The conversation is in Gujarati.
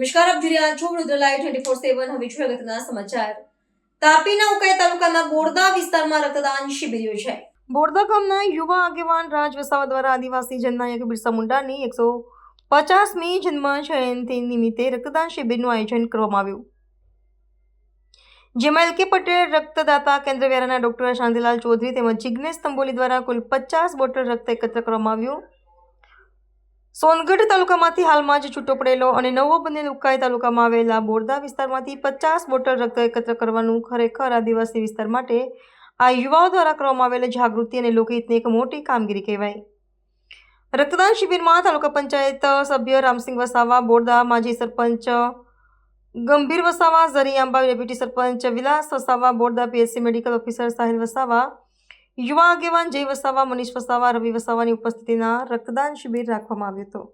નમસ્કાર, આપ જોઈ રહ્યા છો વડોદરા લાઈવ 24/7. હવે જોઈએ અગત્યના સમાચાર. તાપીના ઉકાઈ તાલુકાના બોરદા વિસ્તારમાં રક્તદાન શિબિર યોજાઈ. બોરદા ગામના યુવા આગેવાન રાજ વસાવા દ્વારા આદિવાસી જનનાયક બિરસા મુંડાની 150મી જન્મ જયંતિ નિમિત્તે રક્તદાન શિબિરનું આયોજન કરવામાં આવ્યું, જેમાં એલ.કે. પટેલ રક્તદાતા કેન્દ્ર વેરાના ડોક્ટર શાંતિલાલ ચૌધરી તેમજ જિગ્નેશ તંબોલી દ્વારા કુલ 50 બોટલ રક્ત એકત્ર કરવામાં આવ્યું. સોનગઢ તાલુકામાંથી હાલમાં જ છૂટો પડેલો અને નવો બનેલ ઉકાઈ તાલુકામાં આવેલા બોરદા વિસ્તારમાંથી 50 બોટલ રક્ત એકત્ર કરવાનું ખરેખર આદિવાસી વિસ્તાર માટે આ યુવાઓ દ્વારા કરવામાં આવેલ જાગૃતિ અને લોકહિતની એક મોટી કામગીરી કહેવાય. રક્તદાન શિબિરમાં તાલુકા પંચાયત સભ્ય રામસિંહ વસાવા, બોરદા માજી sarpanch Gambhir Vasava, Zari Amba deputy sarpanch Vilas Vasava, Borda PHC medical officer Sahil Vasava, યુવા આગેવાન જય વસાવા, મનીષ વસાવા, રવિ વસાવાની ઉપસ્થિતિના રક્તદાન શિબિર રાખવામાં આવ્યું હતું.